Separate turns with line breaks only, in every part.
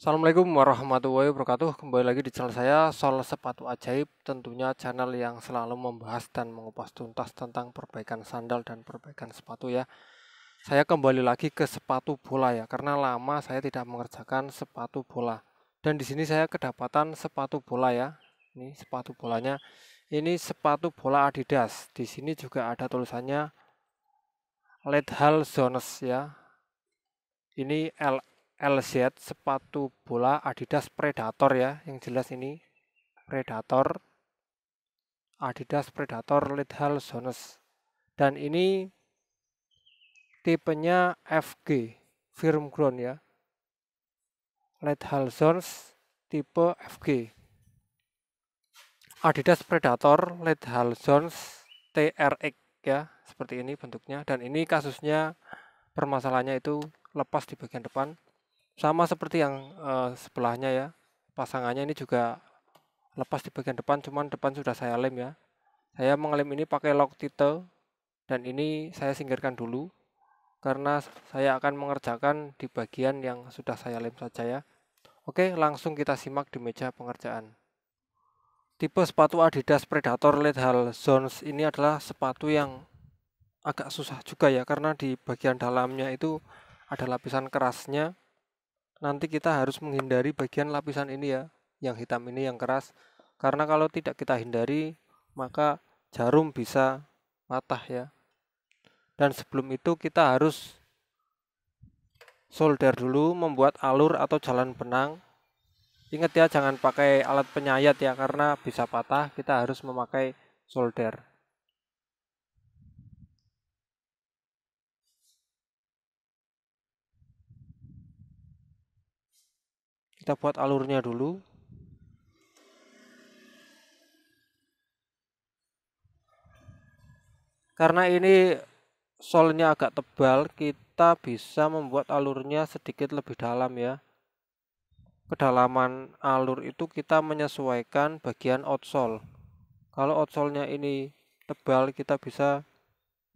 Assalamualaikum warahmatullahi wabarakatuh. Kembali lagi di channel saya Sol Sepatu Ajaib. Tentunya channel yang selalu membahas dan mengupas tuntas tentang perbaikan sandal dan perbaikan sepatu ya. Saya kembali lagi ke sepatu bola ya, karena lama saya tidak mengerjakan sepatu bola. Dan di sini saya kedapatan sepatu bola ya. Ini sepatu bolanya. Ini sepatu bola Adidas. Di sini juga ada tulisannya Lethal Zones ya. Ini LZ sepatu bola Adidas Predator ya, yang jelas ini Predator, Adidas Predator Lethal Zones. Dan ini tipenya FG, firm ground ya. Lethal Zones tipe FG. Adidas Predator Lethal Zones TRX ya, seperti ini bentuknya. Dan ini kasusnya permasalahannya itu lepas di bagian depan. Sama seperti yang sebelahnya ya. Pasangannya ini juga lepas di bagian depan, cuman depan sudah saya lem ya. Saya mengelem ini pakai lock titel, dan ini saya singkirkan dulu karena saya akan mengerjakan di bagian yang sudah saya lem saja ya. Oke, langsung kita simak di meja pengerjaan. Tipe sepatu Adidas Predator Lethal Zones ini adalah sepatu yang agak susah juga ya, karena di bagian dalamnya itu ada lapisan kerasnya. Nanti kita harus menghindari bagian lapisan ini ya, yang hitam ini yang keras. Karena kalau tidak kita hindari, maka jarum bisa patah ya. Dan sebelum itu kita harus solder dulu, membuat alur atau jalan benang. Ingat ya, jangan pakai alat penyayat ya, karena bisa patah. Kita harus memakai solder. Kita buat alurnya dulu. Karena ini solnya agak tebal, kita bisa membuat alurnya sedikit lebih dalam ya. Kedalaman alur itu kita menyesuaikan bagian outsole. Kalau outsole-nya ini tebal, kita bisa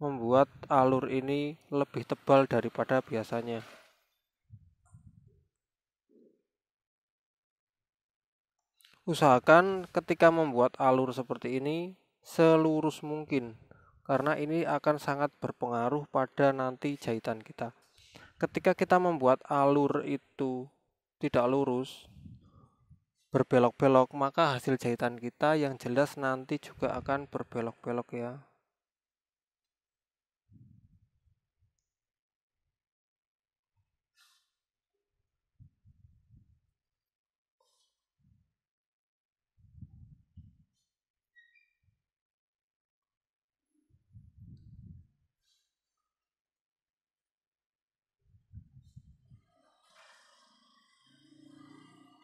membuat alur ini lebih tebal daripada biasanya. Usahakan ketika membuat alur seperti ini selurus mungkin, karena ini akan sangat berpengaruh pada nanti jahitan kita. Ketika kita membuat alur itu tidak lurus, berbelok-belok, maka hasil jahitan kita yang jelas nanti juga akan berbelok-belok ya.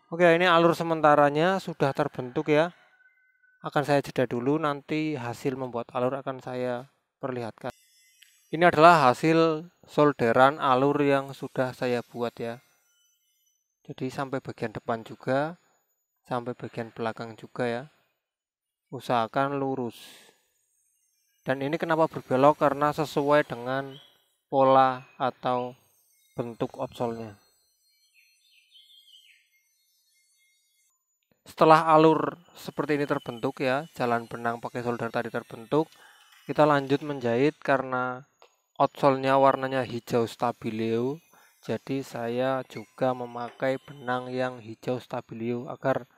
Oke, ini alur sementaranya sudah terbentuk ya. Akan saya jeda dulu, nanti hasil membuat alur akan saya perlihatkan. Ini adalah hasil solderan alur yang sudah saya buat ya. Jadi sampai bagian depan juga, sampai bagian belakang juga ya. Usahakan lurus. Dan ini kenapa berbelok? Karena sesuai dengan pola atau bentuk outsole-nya. Setelah alur seperti ini terbentuk ya, jalan benang pakai solder tadi terbentuk, kita lanjut menjahit. Karena outsole-nya warnanya hijau stabilo, jadi saya juga memakai benang yang hijau stabilo agar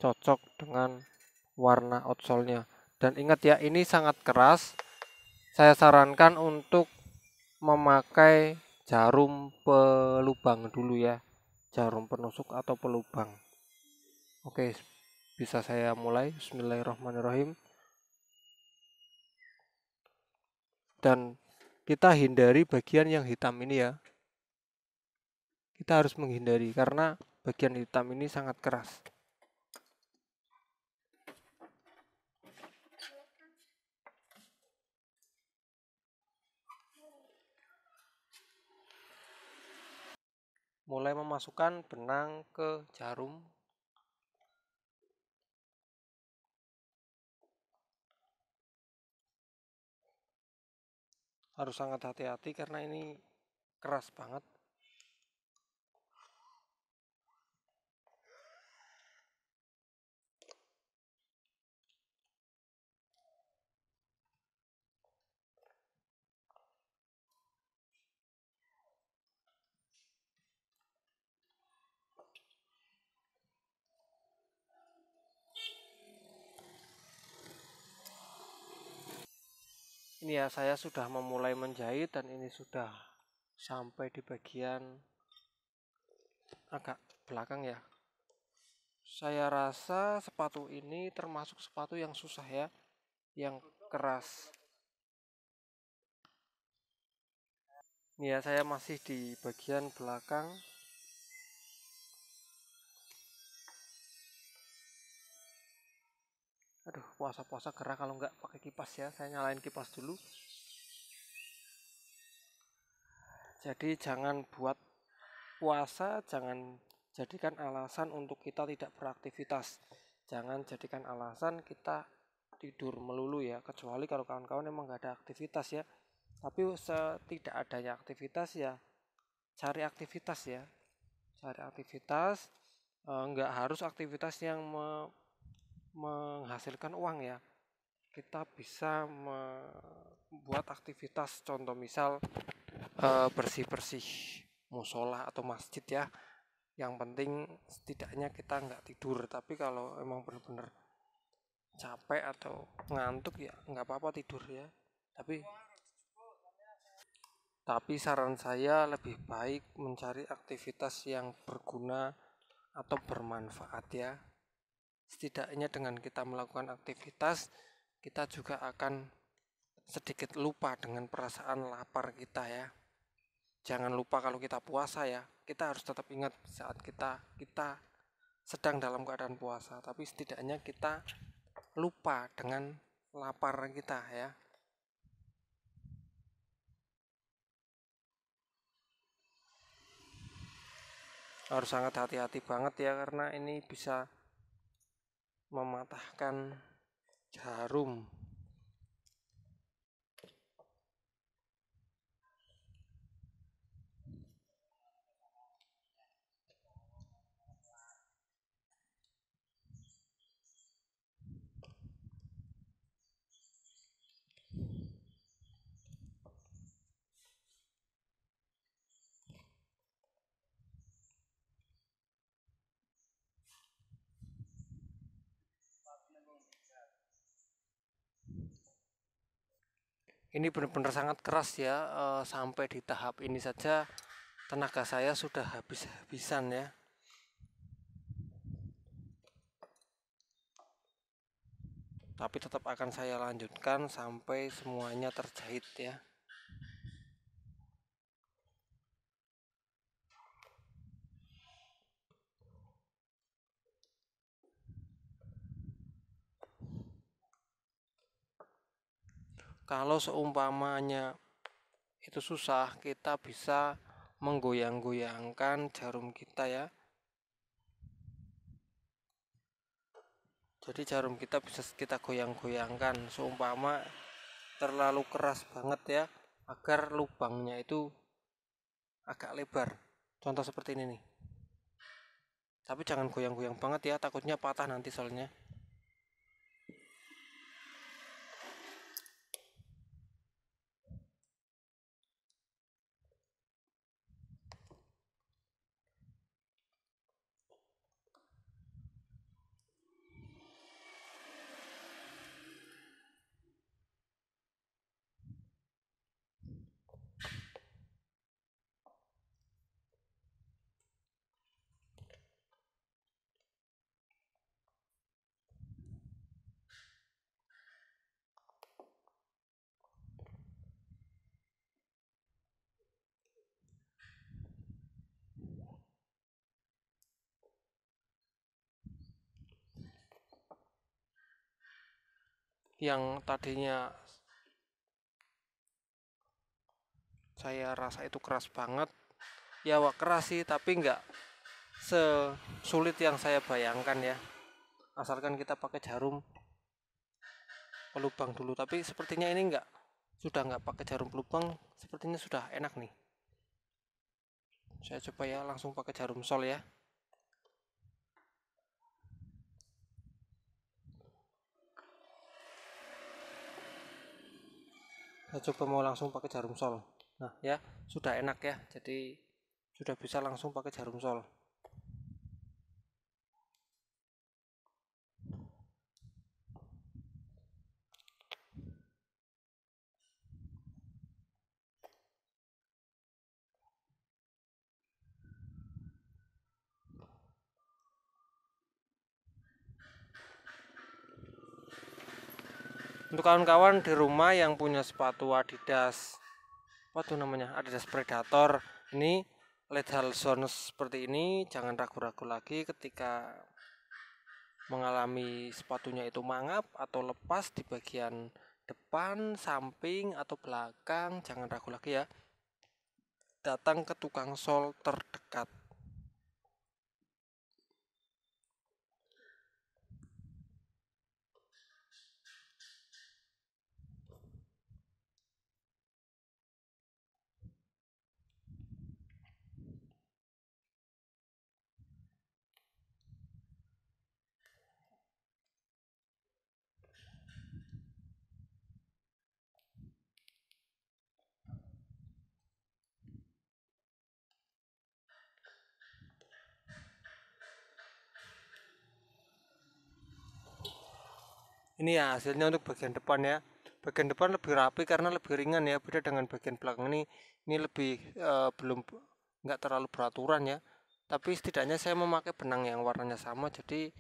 cocok dengan warna outsole-nya. Dan ingat ya, ini sangat keras. Saya sarankan untuk memakai jarum pelubang dulu ya, jarum penusuk atau pelubang. Oke, bisa saya mulai. Bismillahirrahmanirrahim. Dan kita hindari bagian yang hitam ini ya. Kita harus menghindari karena bagian hitam ini sangat keras. Mulai memasukkan benang ke jarum. Harus sangat hati-hati karena ini keras banget. Ini ya, saya sudah memulai menjahit dan ini sudah sampai di bagian agak belakang ya. Saya rasa sepatu ini termasuk sepatu yang susah ya, yang keras. Ini ya, saya masih di bagian belakang. Aduh, puasa-puasa gerah kalau nggak pakai kipas ya. Saya nyalain kipas dulu. Jadi jangan buat puasa, jangan jadikan alasan untuk kita tidak beraktivitas. Jangan jadikan alasan kita tidur melulu ya. Kecuali kalau kawan-kawan emang nggak ada aktivitas ya. Tapi setidak adanya aktivitas ya, cari aktivitas ya. Cari aktivitas, nggak harus aktivitas yang menghasilkan uang ya. Kita bisa membuat aktivitas, contoh misal bersih-bersih musola atau masjid ya. Yang penting setidaknya kita nggak tidur. Tapi kalau emang benar-benar capek atau ngantuk ya nggak apa-apa tidur ya. Tapi saran saya lebih baik mencari aktivitas yang berguna atau bermanfaat ya. Setidaknya dengan kita melakukan aktivitas, kita juga akan sedikit lupa dengan perasaan lapar kita ya. Jangan lupa kalau kita puasa ya. Kita harus tetap ingat saat kita sedang dalam keadaan puasa, tapi setidaknya kita lupa dengan lapar kita ya. Harus sangat hati-hati banget ya, karena ini bisa mematahkan jarum. Ini benar-benar sangat keras ya, sampai di tahap ini saja tenaga saya sudah habis-habisan ya. Tapi tetap akan saya lanjutkan sampai semuanya terjahit ya. Kalau seumpamanya itu susah, kita bisa menggoyang-goyangkan jarum kita ya. Jadi jarum kita bisa kita goyang-goyangkan seumpama terlalu keras banget ya, agar lubangnya itu agak lebar. Contoh seperti ini nih. Tapi jangan goyang-goyang banget ya, takutnya patah nanti soalnya. Yang tadinya saya rasa itu keras banget, ya wah keras sih, tapi nggak sesulit yang saya bayangkan ya. Asalkan kita pakai jarum pelubang dulu. Tapi sepertinya ini sudah nggak pakai jarum pelubang, sepertinya sudah enak nih. Saya coba ya, langsung pakai jarum sol ya. Saya coba mau langsung pakai jarum sol. Nah ya, sudah enak ya, jadi sudah bisa langsung pakai jarum sol. Untuk kawan-kawan di rumah yang punya sepatu Adidas, apa tuh namanya, Adidas Predator, ini lethal zone seperti ini, jangan ragu-ragu lagi ketika mengalami sepatunya itu mangap atau lepas di bagian depan, samping, atau belakang. Jangan ragu lagi ya, datang ke tukang sol terdekat. Ini ya hasilnya untuk bagian depan ya. Bagian depan lebih rapi karena lebih ringan ya, beda dengan bagian belakang ini. Ini lebih belum, nggak terlalu beraturan ya. Tapi setidaknya saya memakai benang yang warnanya sama, jadi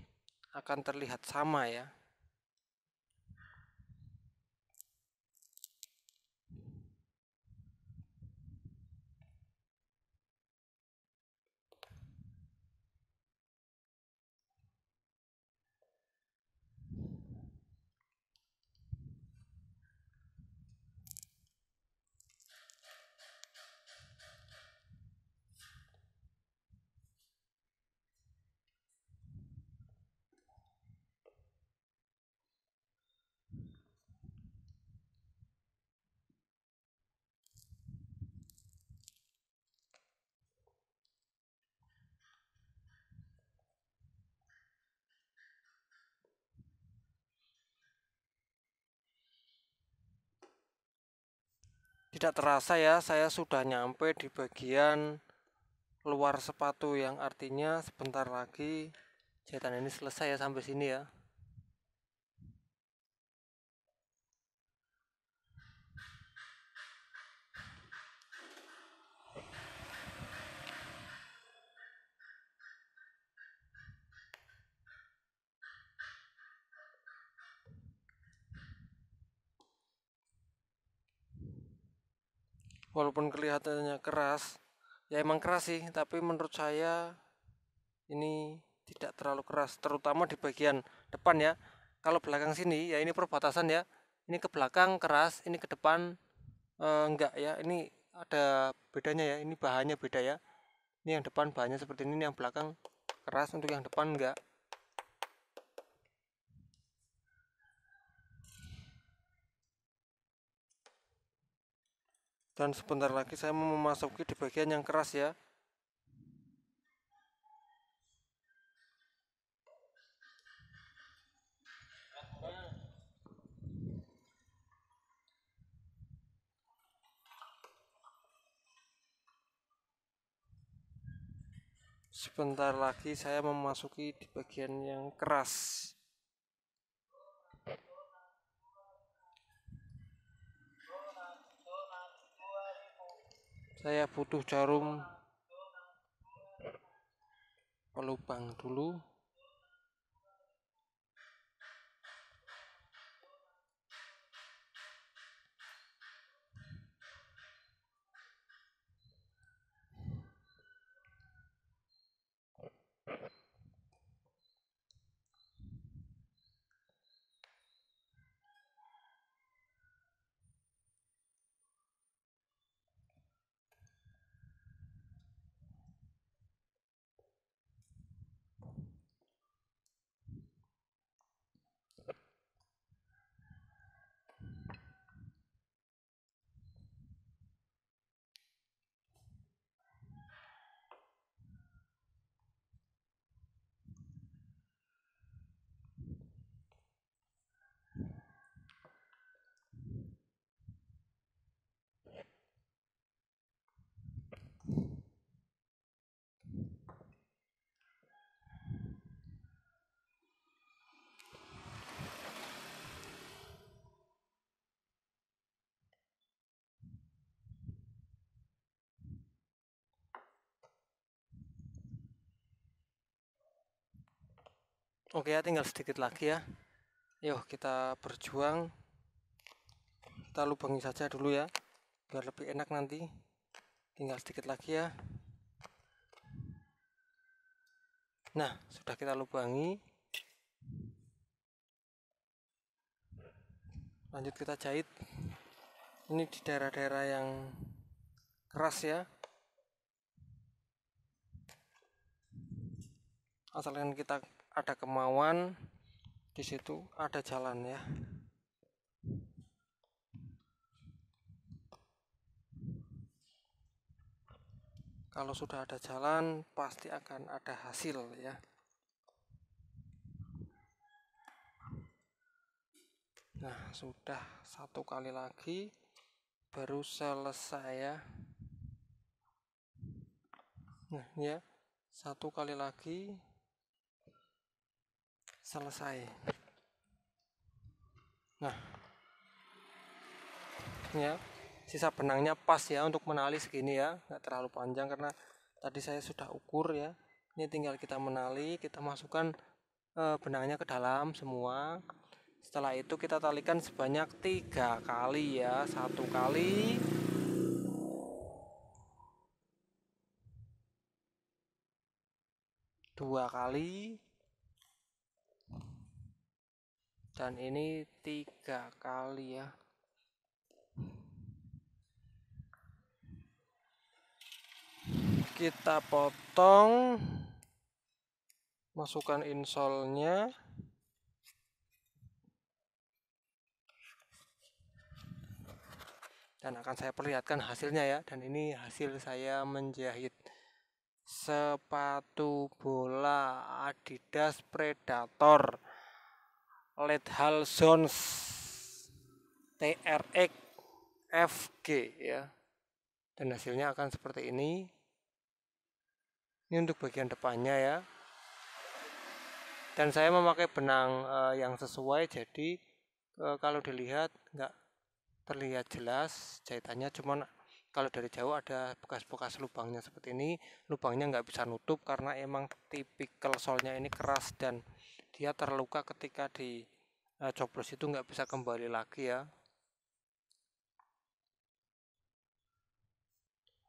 akan terlihat sama ya. Tidak terasa ya, saya sudah nyampe di bagian luar sepatu, yang artinya sebentar lagi jahitan ini selesai ya, sampai sini ya. Walaupun kelihatannya keras, ya emang keras sih, tapi menurut saya ini tidak terlalu keras, terutama di bagian depan ya. Kalau belakang sini ya, ini perbatasan ya, ini ke belakang keras, ini ke depan enggak ya. Ini ada bedanya ya, ini bahannya beda ya. Ini yang depan bahannya seperti ini, yang belakang keras, untuk yang depan enggak. Dan sebentar lagi saya mau memasuki di bagian yang keras ya. Sebentar lagi saya memasuki di bagian yang keras. Saya butuh jarum pelubang dulu. Oke ya, tinggal sedikit lagi ya. Yuk kita berjuang. kita lubangi saja dulu ya, biar lebih enak nanti. Tinggal sedikit lagi ya. Nah, sudah kita lubangi. Lanjut kita jahit. Ini di daerah-daerah yang keras ya. Asalkan kita ada kemauan, di situ ada jalan ya. Kalau sudah ada jalan, pasti akan ada hasil ya. Nah, sudah satu kali lagi, baru selesai ya. Nah, ya, satu kali lagi, selesai. Nah, ya, sisa benangnya pas ya untuk menali segini ya, nggak terlalu panjang karena tadi saya sudah ukur ya. Ini tinggal kita menali, kita masukkan benangnya ke dalam semua. Setelah itu kita talikan sebanyak 3 kali ya, 1 kali, 2 kali, dan ini 3 kali ya. Kita potong, masukkan insolnya, dan akan saya perlihatkan hasilnya ya. Dan ini hasil saya menjahit sepatu bola Adidas Predator Lethal Zones TRX FG ya. Dan hasilnya akan seperti ini. Ini untuk bagian depannya ya. Dan saya memakai benang yang sesuai, jadi kalau dilihat nggak terlihat jelas jahitannya, cuman kalau dari jauh ada bekas-bekas lubangnya seperti ini. Lubangnya nggak bisa nutup karena emang tipikal solnya ini keras dan dia terluka ketika di coblos itu nggak bisa kembali lagi ya.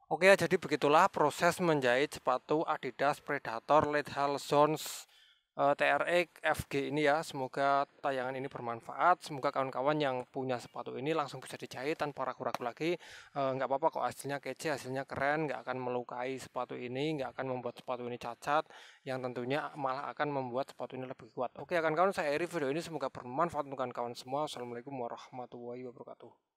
Oke ya, jadi begitulah proses menjahit sepatu Adidas Predator Lethal Zones TRX FG ini ya. Semoga tayangan ini bermanfaat. Semoga kawan-kawan yang punya sepatu ini langsung bisa dijahit tanpa ragu-ragu lagi. Nggak apa-apa kok, hasilnya kece, hasilnya keren, nggak akan melukai sepatu ini, nggak akan membuat sepatu ini cacat, yang tentunya malah akan membuat sepatu ini lebih kuat. Oke kawan-kawan, saya akhiri video ini, semoga bermanfaat untuk kawan-kawan semua. Assalamualaikum warahmatullahi wabarakatuh.